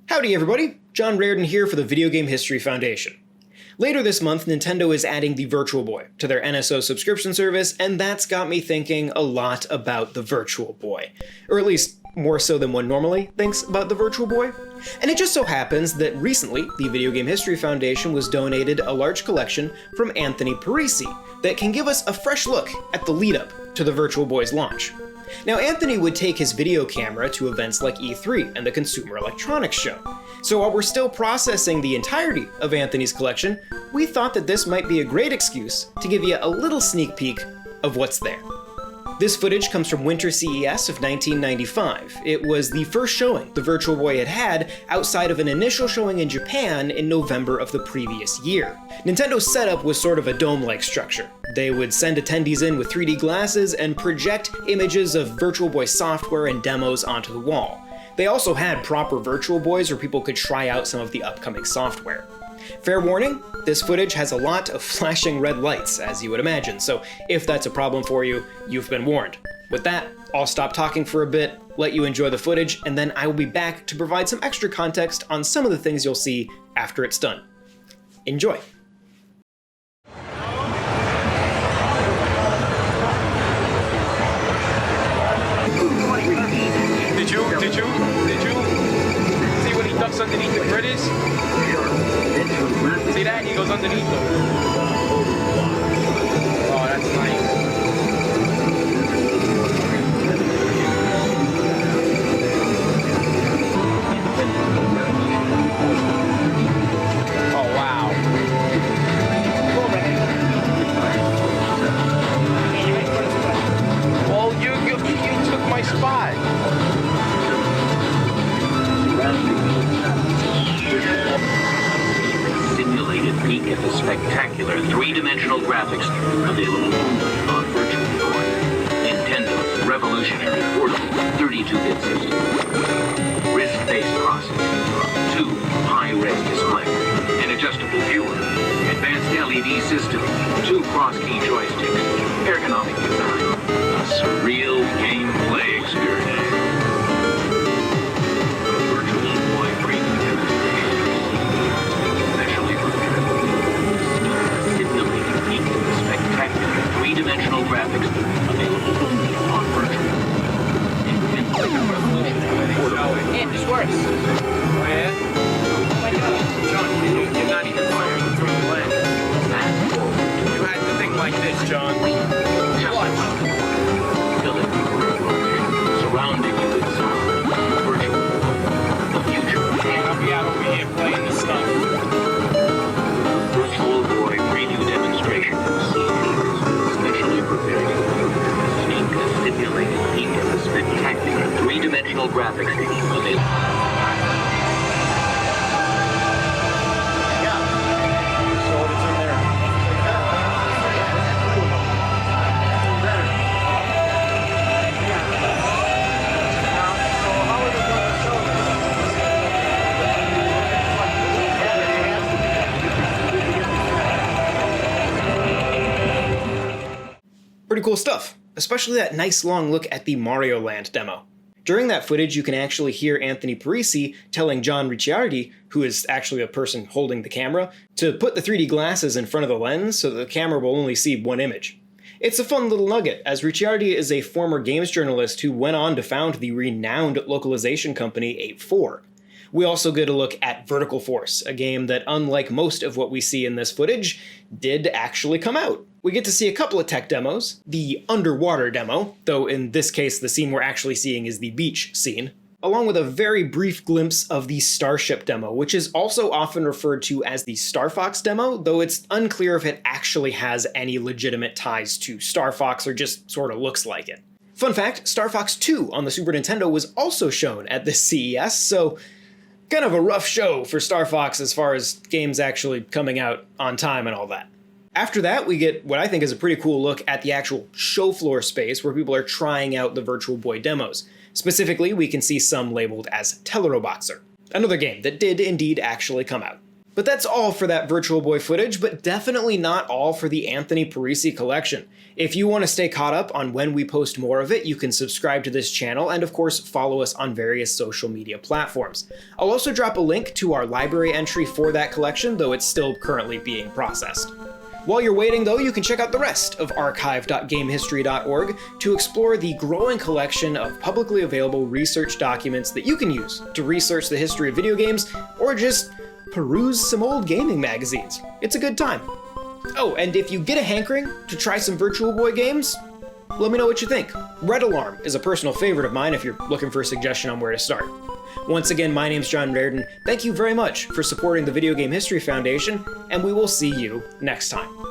Howdy everybody, John Reardon here for the Video Game History Foundation. Later this month, Nintendo is adding the Virtual Boy to their NSO subscription service, and that's got me thinking a lot about the Virtual Boy. Or at least more so than one normally thinks about the Virtual Boy. And it just so happens that recently, the Video Game History Foundation was donated a large collection from Anthony Parisi that can give us a fresh look at the lead-up to the Virtual Boy's launch. Now, Anthony would take his video camera to events like E3 and the Consumer Electronics Show. So while we're still processing the entirety of Anthony's collection, we thought that this might be a great excuse to give you a little sneak peek of what's there. This footage comes from Winter CES of 1995. It was the first showing the Virtual Boy had had outside of an initial showing in Japan in November of the previous year. Nintendo's setup was sort of a dome-like structure. They would send attendees in with 3D glasses and project images of Virtual Boy software and demos onto the wall. They also had proper Virtual Boys where people could try out some of the upcoming software. Fair warning, this footage has a lot of flashing red lights, as you would imagine, so if that's a problem for you, you've been warned. With that, I'll stop talking for a bit, let you enjoy the footage, and then I will be back to provide some extra context on some of the things you'll see after it's done. Enjoy! Did you see when he ducks underneath the grid is? See that? He goes underneath them. Oh, that's nice. Oh, wow. Well, you took my spot. Simulated peek at the spectacular three-dimensional graphics available only on Virtual Boy. Nintendo's revolutionary portable 32-bit system. Wrist-based processing, 2 high-res display, an adjustable viewer, advanced LED system, 2 cross-key joysticks, ergonomic design, a surreal gameplay experience. Three-dimensional graphics available only on Virtual. And this works. Oh yeah? Oh my god. John, you're not even firing through the lens. Fast forward. You had to think like this, John. Watch. Filling surrounding you with sound. Virtual. The future. I'll be out over here playing this stuff. Virtual Boy preview demonstration from CES. Specially prepared for you. Sneak a simulated peek at the spectacular three-dimensional graphics available. Pretty cool stuff, especially that nice long look at the Mario Land demo. During that footage, you can actually hear Anthony Parisi telling John Ricciardi, who is actually a person holding the camera, to put the 3D glasses in front of the lens so the camera will only see one image. It's a fun little nugget, as Ricciardi is a former games journalist who went on to found the renowned localization company 8-4. We also get a look at Vertical Force, a game that, unlike most of what we see in this footage, did actually come out. We get to see a couple of tech demos, the underwater demo, though in this case the scene we're actually seeing is the beach scene, along with a very brief glimpse of the Starship demo, which is also often referred to as the Star Fox demo, though it's unclear if it actually has any legitimate ties to Star Fox or just sort of looks like it. Fun fact, Star Fox 2 on the Super Nintendo was also shown at this CES, so kind of a rough show for Star Fox as far as games actually coming out on time and all that. After that, we get what I think is a pretty cool look at the actual show floor space where people are trying out the Virtual Boy demos. Specifically, we can see some labeled as Teleroboxer, another game that did indeed actually come out. But that's all for that Virtual Boy footage, but definitely not all for the Anthony Parisi collection. If you want to stay caught up on when we post more of it, you can subscribe to this channel and of course follow us on various social media platforms. I'll also drop a link to our library entry for that collection, though it's still currently being processed. While you're waiting though, you can check out the rest of archive.gamehistory.org to explore the growing collection of publicly available research documents that you can use to research the history of video games or just peruse some old gaming magazines. It's a good time. Oh, and if you get a hankering to try some Virtual Boy games, let me know what you think. Red Alarm is a personal favorite of mine if you're looking for a suggestion on where to start. Once again, my name's John Reardon. Thank you very much for supporting the Video Game History Foundation, and we will see you next time.